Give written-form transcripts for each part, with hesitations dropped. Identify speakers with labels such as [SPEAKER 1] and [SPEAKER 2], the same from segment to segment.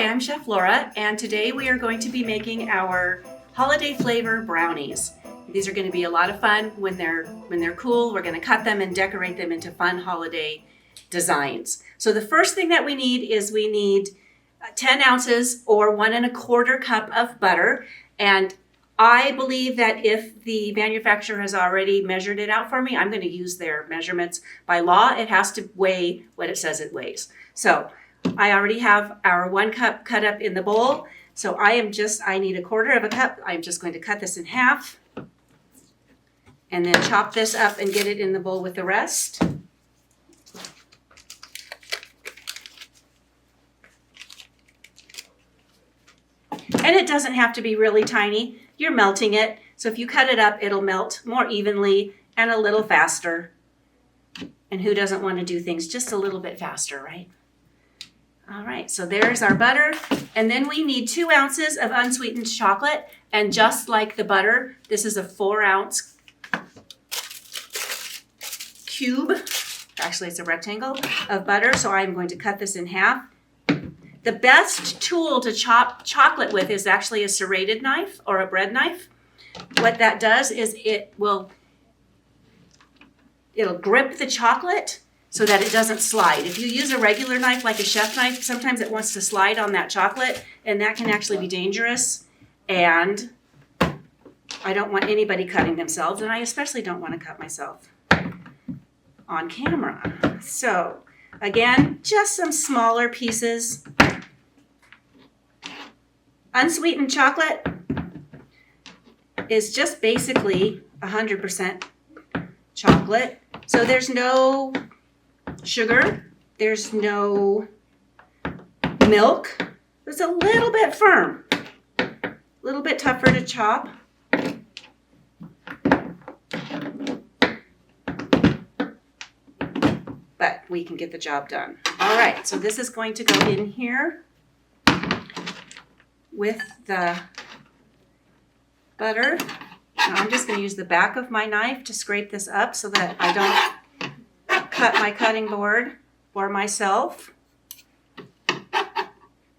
[SPEAKER 1] Hi, I'm Chef Lora, and today we are going to be making our Holiday Flavor Brownies. These are going to be a lot of fun when they're cool. We're going to cut them and decorate them into fun holiday designs. So the first thing that we need is 10 ounces or 1¼ cup of butter. And I believe that if the manufacturer has already measured it out for me, I'm going to use their measurements. By law, it has to weigh what it says it weighs. So I already have our 1 cup cut up in the bowl. So I need 1/4 cup. I'm just going to cut this in half and then chop this up and get it in the bowl with the rest. And it doesn't have to be really tiny. You're melting it. So if you cut it up, it'll melt more evenly and a little faster. And who doesn't want to do things just a little bit faster, right? All right, so there's our butter. And then we need 2 ounces of unsweetened chocolate. And just like the butter, this is a 4-ounce cube. Actually, it's a rectangle of butter. So I'm going to cut this in half. The best tool to chop chocolate with is actually a serrated knife or a bread knife. What that does is it'll grip the chocolate so that it doesn't slide. If you use a regular knife like a chef knife, sometimes it wants to slide on that chocolate, and that can actually be dangerous. And I don't want anybody cutting themselves, and I especially don't want to cut myself on camera. So again, just some smaller pieces. Unsweetened chocolate is just basically 100% chocolate. So there's no sugar, there's no milk. It's a little bit firm, a little bit tougher to chop. But we can get the job done. All right, so this is going to go in here with the butter. Now I'm just going to use the back of my knife to scrape this up so that I don't cut my cutting board for myself.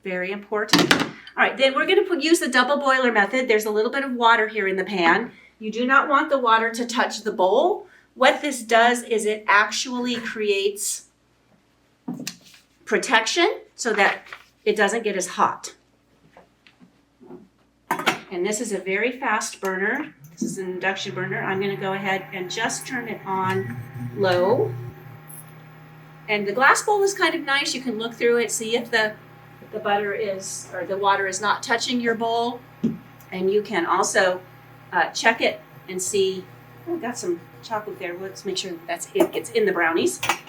[SPEAKER 1] Very important. All right, then we're going to use the double boiler method. There's a little bit of water here in the pan. You do not want the water to touch the bowl. What this does is it actually creates protection so that it doesn't get as hot. And this is a very fast burner. This is an induction burner. I'm going to go ahead and just turn it on low. And the glass bowl is kind of nice. You can look through it, see if the butter is, or the water is not touching your bowl. And you can also check it and see, oh, got some chocolate there. Let's make sure it gets in the brownies. And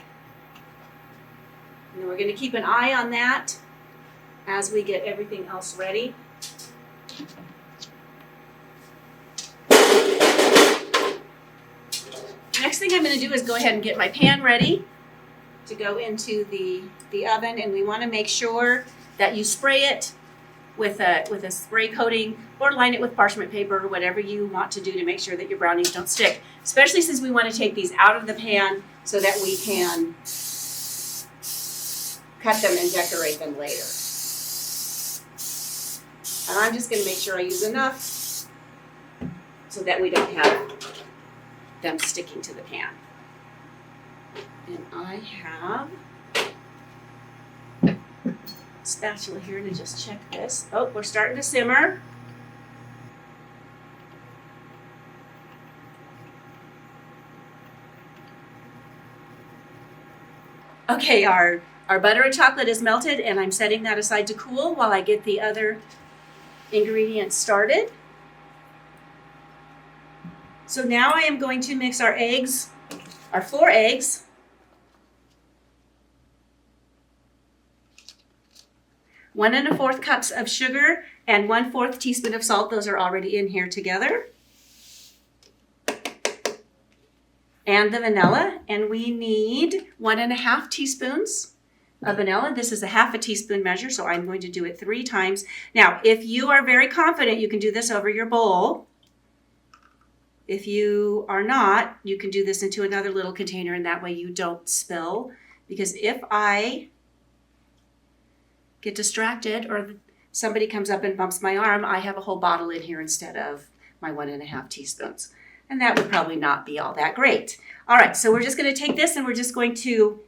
[SPEAKER 1] then we're going to keep an eye on that as we get everything else ready. Next thing I'm going to do is go ahead and get my pan ready to go into the oven, and we want to make sure that you spray it with a spray coating or line it with parchment paper or whatever you want to do to make sure that your brownies don't stick, especially since we want to take these out of the pan so that we can cut them and decorate them later. And I'm just going to make sure I use enough so that we don't have them sticking to the pan. And I have a spatula here to just check this. Oh, we're starting to simmer. Okay, our butter and chocolate is melted, and I'm setting that aside to cool while I get the other ingredients started. So now I am going to mix our eggs, our 4 eggs, one and 1/4 cups of sugar, and 1/4 teaspoon of salt. Those are already in here together. And the vanilla, and we need 1½ teaspoons of vanilla. This is a 1/2 teaspoon measure, so I'm going to do it 3 times. Now, if you are very confident, you can do this over your bowl. If you are not, you can do this into another little container, and that way you don't spill. Because if I get distracted or somebody comes up and bumps my arm, I have a whole bottle in here instead of my 1.5 teaspoons. And that would probably not be all that great. All right, so we're just going to take this and we're just going to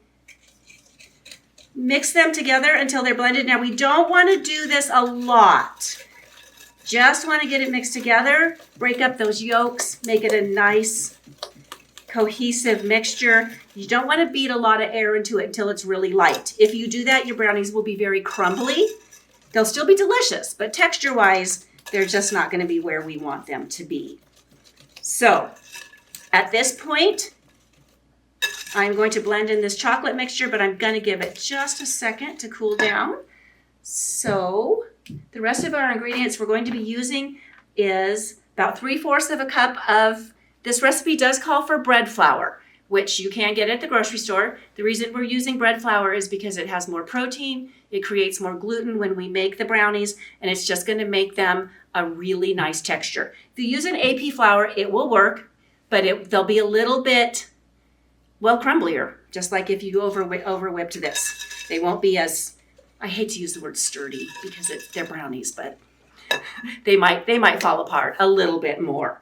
[SPEAKER 1] mix them together until they're blended. Now, we don't want to do this a lot. Just want to get it mixed together, break up those yolks, make it a nice cohesive mixture. You don't want to beat a lot of air into it until it's really light. If you do that, your brownies will be very crumbly. They'll still be delicious, but texture-wise, they're just not going to be where we want them to be. So, at this point, I'm going to blend in this chocolate mixture, but I'm going to give it just a second to cool down. So, the rest of our ingredients we're going to be using is about 3/4 of a cup of, this recipe does call for bread flour, which you can get at the grocery store. The reason we're using bread flour is because it has more protein, it creates more gluten when we make the brownies, and it's just going to make them a really nice texture. If you use an AP flour, it will work, but they'll be a little bit, well, crumblier, just like if you over whipped this. They won't be as, I hate to use the word sturdy because they're brownies, but they might fall apart a little bit more.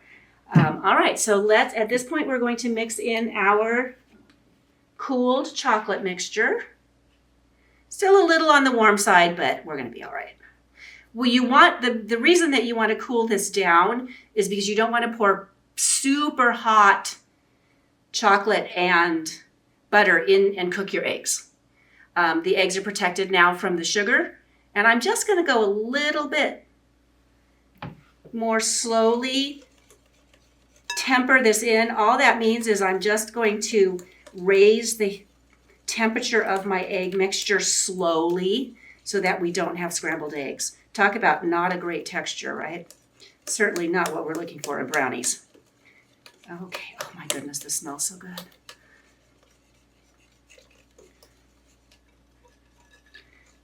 [SPEAKER 1] All right, so at this point, we're going to mix in our cooled chocolate mixture. Still a little on the warm side, but we're going to be all right. Well, you want, the reason that you want to cool this down is because you don't want to pour super hot chocolate and butter in and cook your eggs. The eggs are protected now from the sugar, and I'm just going to go a little bit more slowly, temper this in. All that means is I'm just going to raise the temperature of my egg mixture slowly so that we don't have scrambled eggs. Talk about not a great texture, right? Certainly not what we're looking for in brownies. Okay, oh my goodness, this smells so good.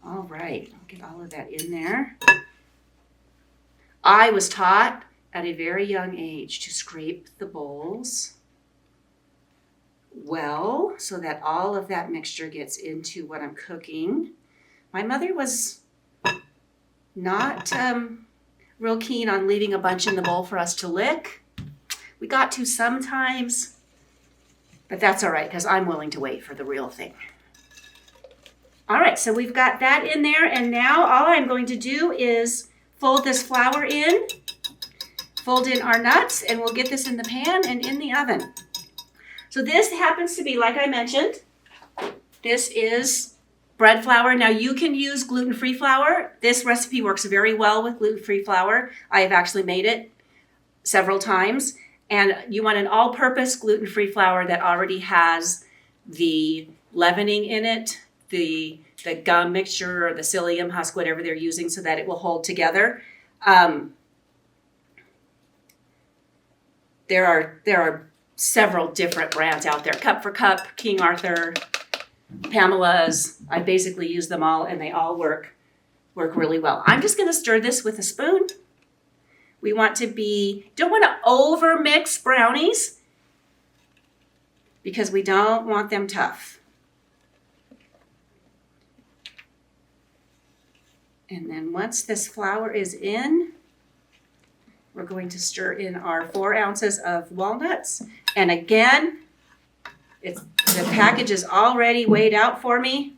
[SPEAKER 1] All right, I'll get all of that in there. I was taught at a very young age to scrape the bowls well so that all of that mixture gets into what I'm cooking. My mother was not real keen on leaving a bunch in the bowl for us to lick. We got to sometimes, but that's all right because I'm willing to wait for the real thing. All right, so we've got that in there, and now all I'm going to do is fold this flour in, fold in our nuts, and we'll get this in the pan and in the oven. So this happens to be, like I mentioned, this is bread flour. Now you can use gluten-free flour. This recipe works very well with gluten-free flour. I have actually made it several times. And you want an all-purpose gluten-free flour that already has the leavening in it, the gum mixture or the psyllium husk, whatever they're using, so that it will hold together. There are several different brands out there. Cup for Cup, King Arthur, Pamela's. I basically use them all, and they all work really well. I'm just going to stir this with a spoon. We want to don't want to over mix brownies because we don't want them tough. And then once this flour is in, we're going to stir in our 4 ounces of walnuts. And again, the package is already weighed out for me.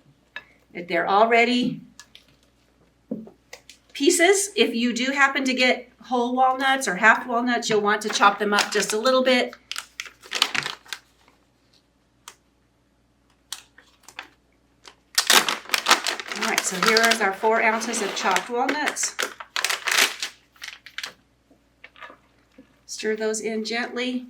[SPEAKER 1] They're already pieces. If you do happen to get whole walnuts or half walnuts, you'll want to chop them up just a little bit. All right, so here is our 4 ounces of chopped walnuts. Stir those in gently.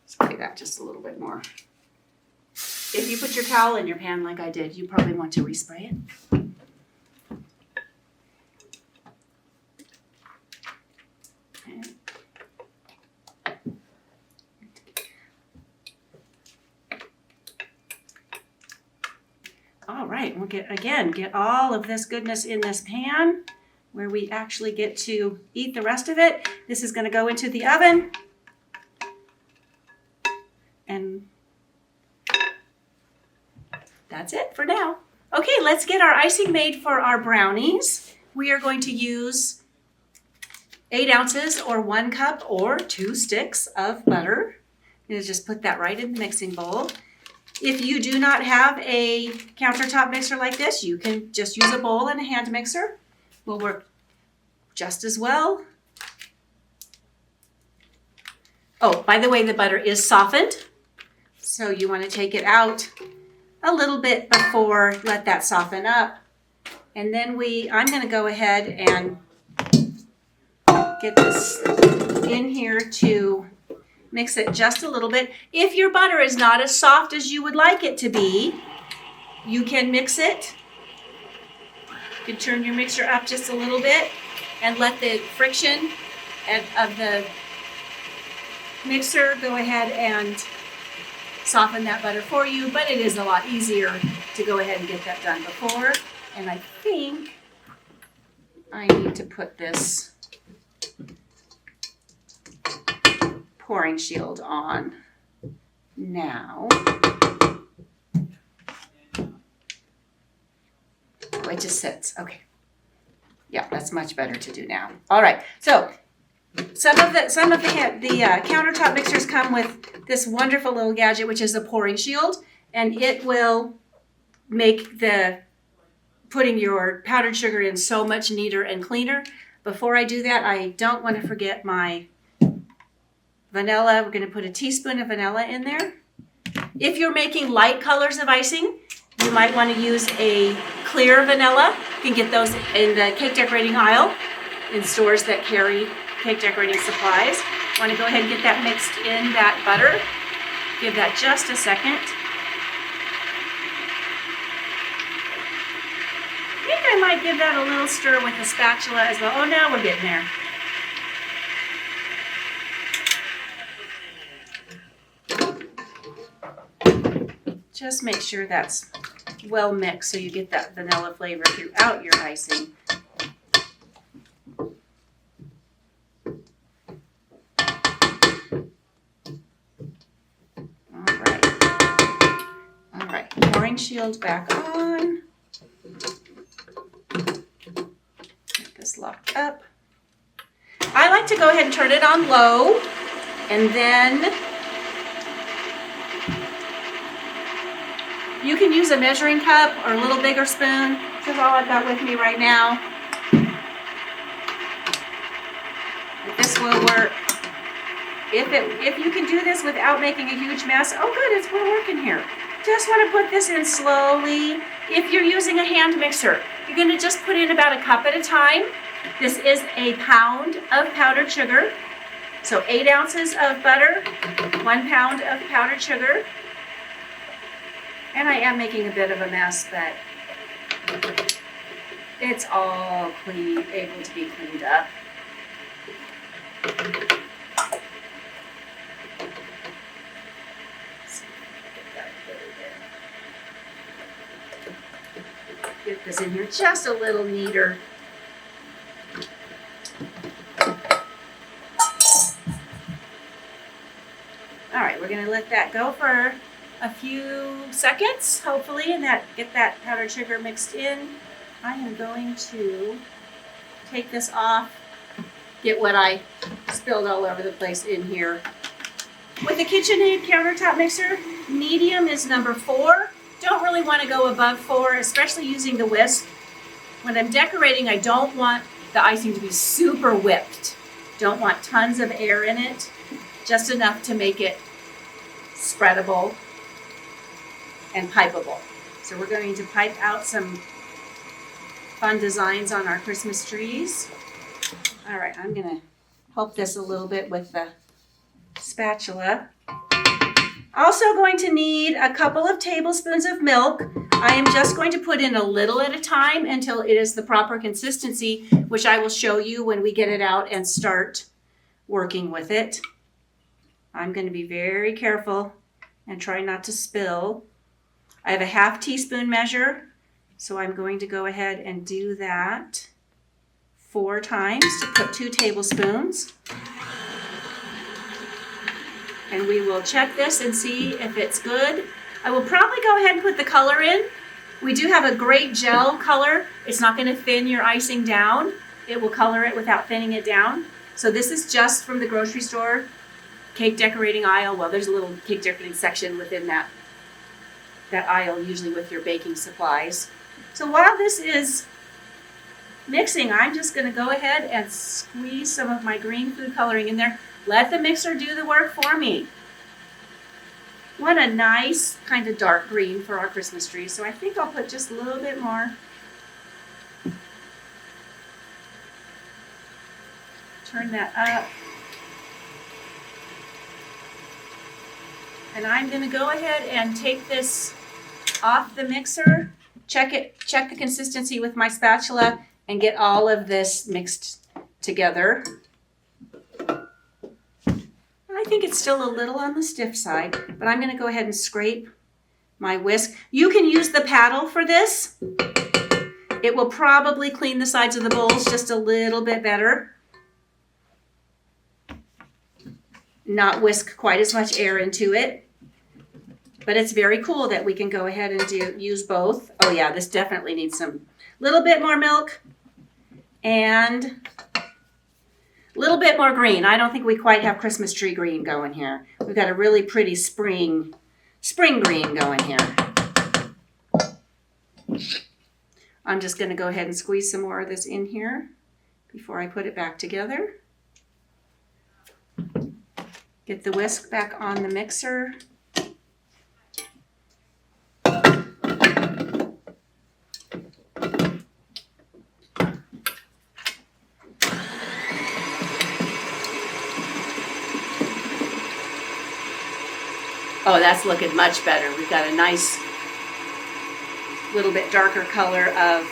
[SPEAKER 1] Spray that just a little bit more. If you put your towel in your pan like I did, you probably want to respray it. All right, we'll get all of this goodness in this pan. where we actually get to eat the rest of it. This is going to go into the oven. And that's it for now. Okay, let's get our icing made for our brownies. We are going to use 8 ounces or 1 cup or 2 sticks of butter. I'm going to just put that right in the mixing bowl. If you do not have a countertop mixer like this, you can just use a bowl and a hand mixer. Will work just as well. Oh, by the way, the butter is softened. So you want to take it out a little bit before, let that soften up. And then I'm going to go ahead and get this in here to mix it just a little bit. If your butter is not as soft as you would like it to be, you can mix it. You can turn your mixer up just a little bit and let the friction of the mixer go ahead and soften that butter for you, but it is a lot easier to go ahead and get that done before. And I think I need to put this pouring shield on now. Oh, it just sits. Okay. Yeah, that's much better to do now. All right. So some of the countertop mixers come with this wonderful little gadget, which is a pouring shield, and it will make the putting your powdered sugar in so much neater and cleaner. Before I do that, I don't want to forget my vanilla. We're going to put a teaspoon of vanilla in there. If you're making light colors of icing, you might want to use a clear vanilla. You can get those in the cake decorating aisle in stores that carry cake decorating supplies. Want to go ahead and get that mixed in that butter. Give that just a second. I think I might give that a little stir with a spatula as well. Oh, now we're getting there. Just make sure that's well mixed so you get that vanilla flavor throughout your icing. All right, pouring shield back on. Get this locked up. I like to go ahead and turn it on low, and then you can use a measuring cup or a little bigger spoon. This is all I've got with me right now. This will work. If you can do this without making a huge mess, oh good, we're working here. Just want to put this in slowly. If you're using a hand mixer, you're going to just put in about a cup at a time. This is a pound of powdered sugar. So 8 ounces of butter, 1 pound of powdered sugar. And I am making a bit of a mess, but it's all able to be cleaned up. Get this in here just a little neater. All right, we're going to let that go for a few seconds, hopefully, and get that powdered sugar mixed in. I am going to take this off, get what I spilled all over the place in here. With the KitchenAid countertop mixer, medium is number 4. Don't really want to go above 4, especially using the whisk. When I'm decorating, I don't want the icing to be super whipped. Don't want tons of air in it, just enough to make it spreadable and pipeable. So we're going to pipe out some fun designs on our Christmas trees. All right, I'm going to help this a little bit with the spatula. Also going to need a couple of tablespoons of milk. I am just going to put in a little at a time until it is the proper consistency, which I will show you when we get it out and start working with it. I'm going to be very careful and try not to spill. I have a ½ teaspoon measure, so I'm going to go ahead and do that 4 times to put 2 tablespoons. And we will check this and see if it's good. I will probably go ahead and put the color in. We do have a great gel color. It's not going to thin your icing down. It will color it without thinning it down. So this is just from the grocery store cake decorating aisle. Well, there's a little cake decorating section within that aisle, usually with your baking supplies. So while this is mixing, I'm just going to go ahead and squeeze some of my green food coloring in there. Let the mixer do the work for me. Want a nice kind of dark green for our Christmas tree, so I think I'll put just a little bit more. Turn that up. And I'm going to go ahead and take this off the mixer, check the consistency with my spatula, and get all of this mixed together. I think it's still a little on the stiff side, but I'm going to go ahead and scrape my whisk. You can use the paddle for this. It will probably clean the sides of the bowls just a little bit better. Not whisk quite as much air into it. But it's very cool that we can go ahead and use both. Oh yeah, this definitely needs some little bit more milk and a little bit more green. I don't think we quite have Christmas tree green going here. We've got a really pretty spring green going here. I'm just going to go ahead and squeeze some more of this in here before I put it back together. Get the whisk back on the mixer. Oh, that's looking much better. We've got a nice little bit darker color of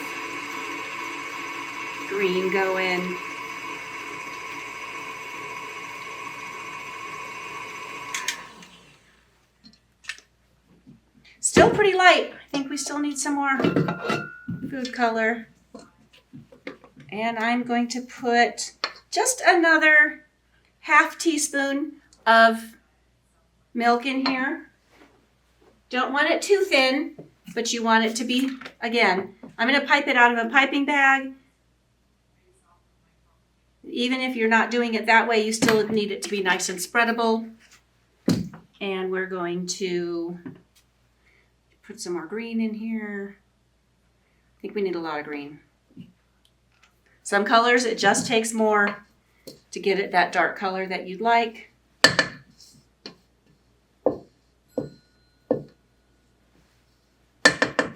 [SPEAKER 1] green going. Still pretty light. I think we still need some more food color. And I'm going to put just another half teaspoon of milk in here. Don't want it too thin, but you want it to be, again, I'm going to pipe it out of a piping bag. Even if you're not doing it that way, you still need it to be nice and spreadable. And we're going to put some more green in here. I think we need a lot of green. Some colors, it just takes more to get it that dark color that you'd like.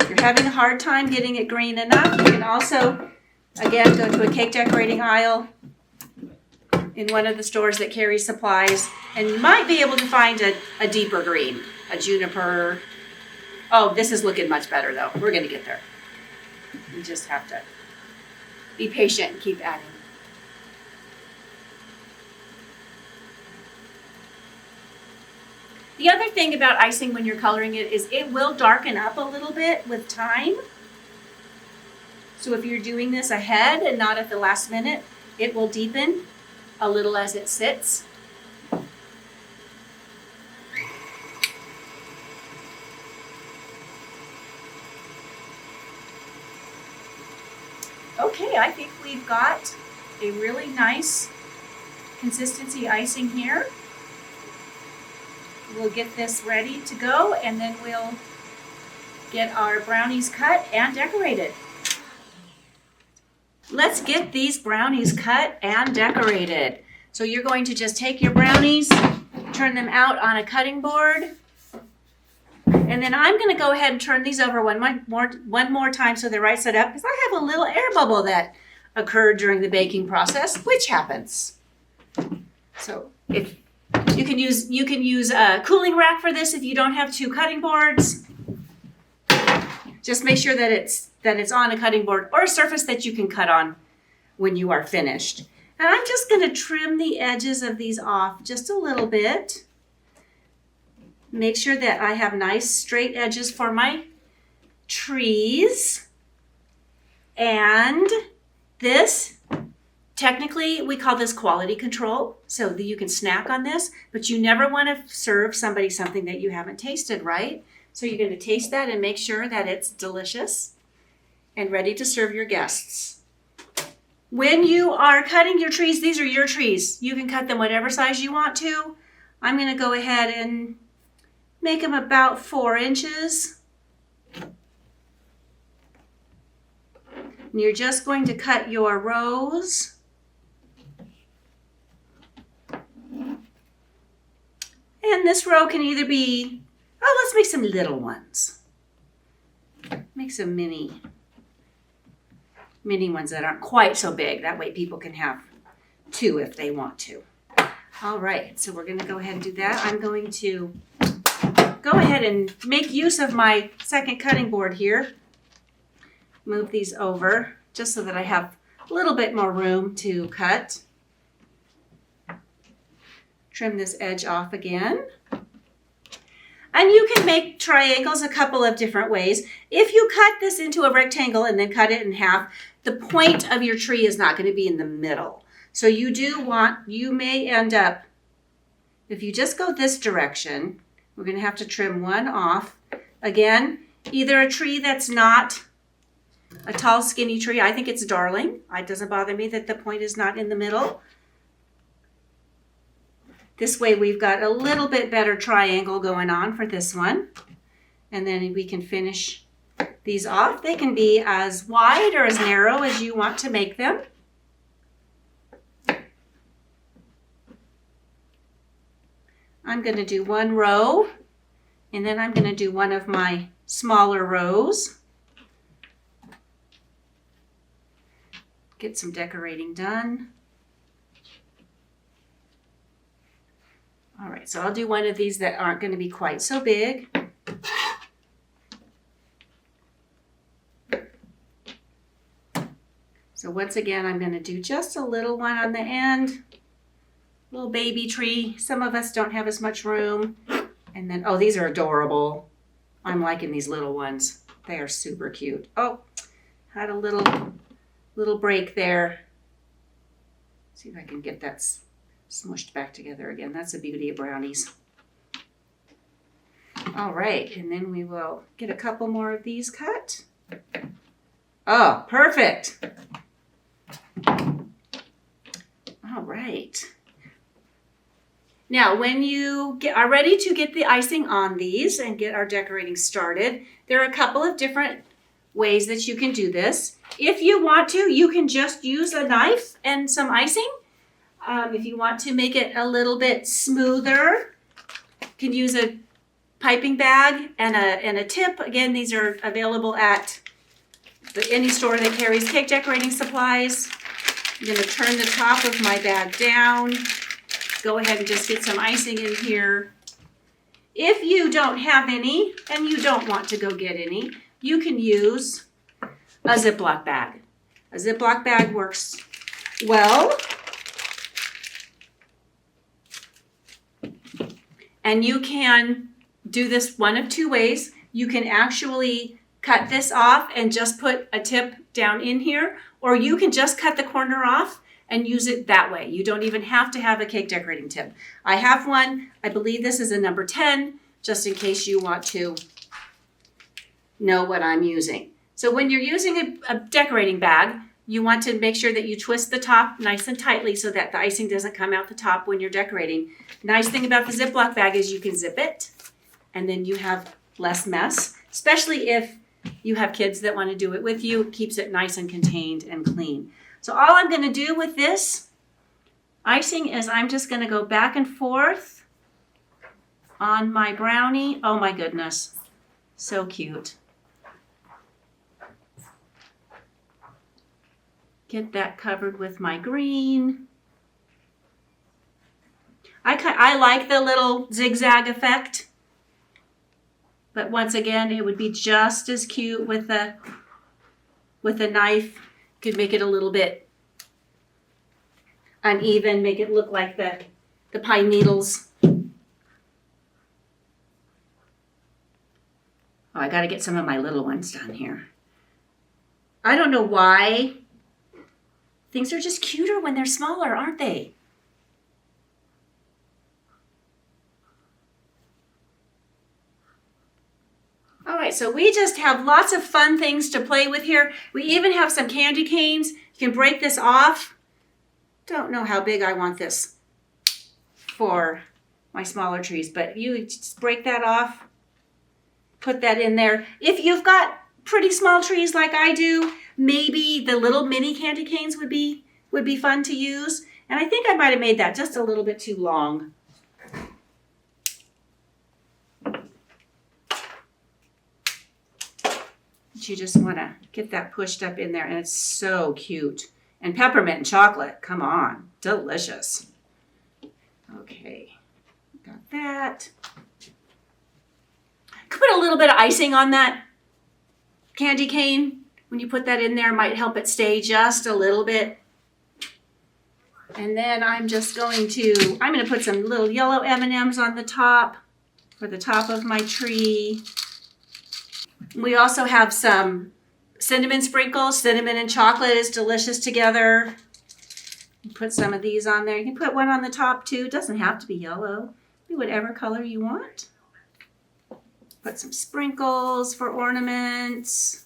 [SPEAKER 1] If you're having a hard time getting it green enough, you can also, again, go to a cake decorating aisle in one of the stores that carry supplies, and you might be able to find a deeper green, a juniper. Oh, this is looking much better though. We're gonna get there. You just have to be patient and keep adding. The other thing about icing when you're coloring it is it will darken up a little bit with time. So if you're doing this ahead and not at the last minute, it will deepen a little as it sits. Okay, I think we've got a really nice consistency icing here. We'll get this ready to go, and then we'll get our brownies cut and decorated. Let's get these brownies cut and decorated. So you're going to just take your brownies, turn them out on a cutting board, and then I'm going to go ahead and turn these over one more time so they're right side up, because I have a little air bubble that occurred during the baking process, which happens. So if you can use a cooling rack for this if you don't have two cutting boards. Just make sure that it's on a cutting board or a surface that you can cut on when you are finished. And I'm just going to trim the edges of these off just a little bit. Make sure that I have nice straight edges for my trees. And this Technically, we call this quality control, so that you can snack on this, but you never want to serve somebody something that you haven't tasted, right? So you're going to taste that and make sure that it's delicious and ready to serve your guests. When you are cutting your trees, these are your trees. You can cut them whatever size you want to. I'm going to go ahead and make them about 4 inches. And you're just going to cut your rows. And this row can either be, let's make some little ones. Make some mini ones that aren't quite so big. That way people can have 2 if they want to. All right, so we're gonna go ahead and do that. I'm going to go ahead and make use of my second cutting board here. Move these over just so that I have a little bit more room to cut. Trim this edge off again. And you can make triangles a couple of different ways. If you cut this into a rectangle and then cut it in half, the point of your tree is not going to be in the middle. So you may end up, if you just go this direction, we're going to have to trim one off. Again, either a tree that's not a tall, skinny tree. I think it's darling. It doesn't bother me that the point is not in the middle. This way we've got a little bit better triangle going on for this one. And then we can finish these off. They can be as wide or as narrow as you want to make them. I'm going to do one row, and then I'm going to do one of my smaller rows. Get some decorating done. All right, so I'll do one of these that aren't going to be quite so big. So once again, I'm going to do just a little one on the end. Little baby tree. Some of us don't have as much room. And then, oh, these are adorable. I'm liking these little ones. They are super cute. Oh, had a little break there. See if I can get that smushed back together again. That's the beauty of brownies. All right, and then we will get a couple more of these cut. Oh, perfect. All right. Now, when you are ready to get the icing on these and get our decorating started, there are a couple of different ways that you can do this. If you want to, you can just use a knife and some icing. If you want to make it a little bit smoother, you can use a piping bag and a tip. Again, these are available at any store that carries cake decorating supplies. I'm going to turn the top of my bag down. Go ahead and just get some icing in here. If you don't have any and you don't want to go get any, you can use a Ziploc bag. A Ziploc bag works well. And you can do this one of 2 ways. You can actually cut this off and just put a tip down in here, or you can just cut the corner off and use it that way. You don't even have to have a cake decorating tip. I have one. I believe this is a number 10, just in case you want to know what I'm using. So when you're using a decorating bag, you want to make sure that you twist the top nice and tightly so that the icing doesn't come out the top when you're decorating. Nice thing about the Ziploc bag is you can zip it, and then you have less mess, especially if you have kids that want to do it with you. It keeps it nice and contained and clean. So all I'm going to do with this icing is I'm just going to go back and forth on my brownie. Oh my goodness, so cute. Get that covered with my green. I like the little zigzag effect, but once again, it would be just as cute with a knife. Could make it a little bit uneven, make it look like the pine needles. Oh, I got to get some of my little ones done here. I don't know why Things are just cuter when they're smaller, aren't they? All right, so we just have lots of fun things to play with here. We even have some candy canes. You can break this off. Don't know how big I want this for my smaller trees, but you just break that off, put that in there. If you've got pretty small trees like I do, maybe the little mini candy canes would be fun to use. And I think I might have made that just a little bit too long. But you just want to get that pushed up in there, and it's so cute. And peppermint and chocolate, come on, delicious. Okay, got that. Could put a little bit of icing on that candy cane. When you put that in there, it might help it stay just a little bit. And then I'm going to put some little yellow M&Ms on the top, for the top of my tree. We also have some cinnamon sprinkles. Cinnamon and chocolate is delicious together. Put some of these on there. You can put one on the top too. It doesn't have to be yellow. Be whatever color you want. Put some sprinkles for ornaments.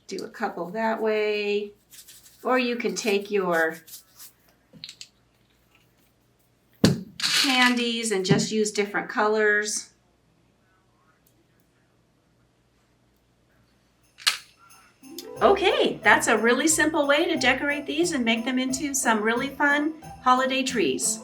[SPEAKER 1] Do a couple that way. Or you can take your candies and just use different colors. Okay, that's a really simple way to decorate these and make them into some really fun holiday trees.